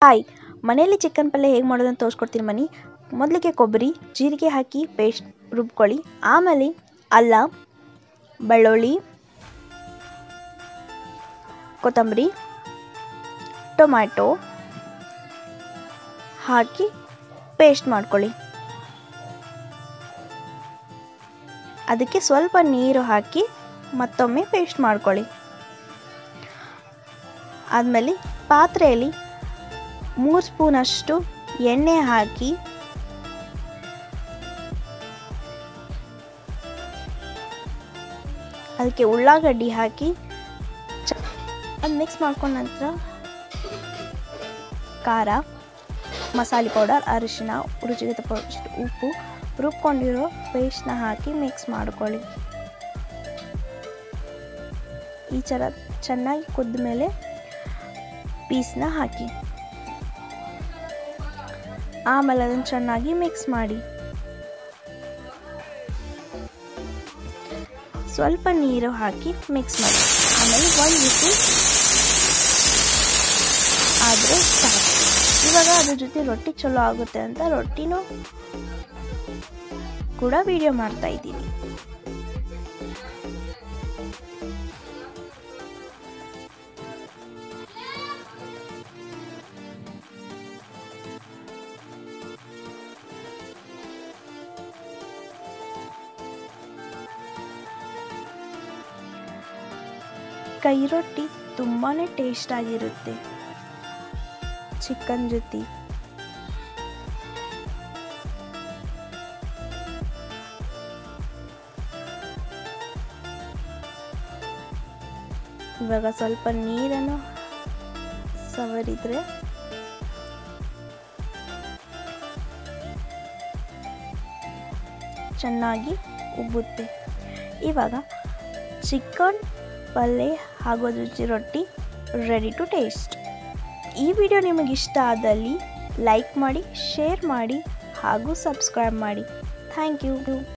Hi, ಮನೆಯಲ್ಲಿ chicken ಪಲ್ಯ ಹೇಗೆ ಮಾಡೋದು ಅಂತ ತೋರಿಸ್ಕೊಡ್ತೀನಿ ಬನ್ನಿ. ಮೊದಲಿಗೆ ಕೊಬ್ಬರಿ, ಜೀರಿಗೆ ಹಾಕಿ ಪೇಸ್ಟ್ ರುಬ್ಕೊಳ್ಳಿ. ಆಮೇಲೆ ಅಲ್ಲ, ಬೆಳ್ಳುಳ್ಳಿ, ಕೊತ್ತಂಬರಿ, ಟೊಮ್ಯಾಟೊ ಹಾಕಿ ಪೇಸ್ಟ್ ಮಾಡ್ಕೊಳ್ಳಿ. ಅದಕ್ಕೆ ಸ್ವಲ್ಪ ನೀರು ಹಾಕಿ ಮತ್ತೊಮ್ಮೆ ಪೇಸ್ಟ್ ಮಾಡ್ಕೊಳ್ಳಿ. ಆದಮೇಲೆ ಪಾತ್ರೆಯಲ್ಲಿ 3 ಸ್ಪೂನಷ್ಟು ಎಣ್ಣೆ ಹಾಕಿ ಅದಕ್ಕೆ ಉಳ್ಳಾಗಡ್ಡಿ ಹಾಕಿ ಅದು ಮಿಕ್ಸ್ ಮಾಡ್ಕೊಂಡ ನಂತರ ಖಾರ, ಮಸಾಲೆ ಪೌಡರ್, ಅರಿಶಿನ, ರುಚಿಗೆ ತಕ್ಕಷ್ಟು ಉಪ್ಪು, ರುಬ್ಕೊಂಡಿರೋ ಪೇಸ್ಟ್ನ ಹಾಕಿ ಮಿಕ್ಸ್ ಮಾಡ್ಕೊಳ್ಳಿ. ಈ ಥರ ಚೆನ್ನಾಗಿ ಕುದ್ದ ಮೇಲೆ ಪೀಸ್ನ ಹಾಕಿ ಆಮೇಲೆ ಅದನ್ನು ಚೆನ್ನಾಗಿ ಮಿಕ್ಸ್ ಮಾಡಿ. ಸ್ವಲ್ಪ ನೀರು ಹಾಕಿ ಮಿಕ್ಸ್ ಮಾಡಿ. ಆಮೇಲೆ 1 ವಿಸಿಲ್ ಆದರೆ ಸಾಕು. ಇವಾಗ ಅದ್ರ ಜೊತೆ ರೊಟ್ಟಿ ಚಲೋ ಆಗುತ್ತೆ ಅಂತ ರೊಟ್ಟಿನೂ ಕೂಡ ವಿಡಿಯೋ ಮಾಡ್ತಾ ಇದ್ದೀನಿ. ಕೈ ರೊಟ್ಟಿ ತುಂಬಾನೇ ಟೇಸ್ಟ್ ಆಗಿರುತ್ತೆ ಚಿಕನ್ ಜೊತೆ. ಇವಾಗ ಸ್ವಲ್ಪ ನೀರನ್ನು ಸವರಿದ್ರೆ ಚೆನ್ನಾಗಿ ಉಬ್ಬುತ್ತೆ. ಇವಾಗ ಚಿಕನ್ ಪಲ್ಯ ಹಾಗೂ ರುಚಿ ರೊಟ್ಟಿ ರೆಡಿ ಟು ಟೇಸ್ಟ್. ಈ ವಿಡಿಯೋ ನಿಮಗೆ ಇಷ್ಟ ಆದಲ್ಲಿ ಲೈಕ್ ಮಾಡಿ, ಶೇರ್ ಮಾಡಿ ಹಾಗೂ ಸಬ್ಸ್ಕ್ರೈಬ್ ಮಾಡಿ. Thank you.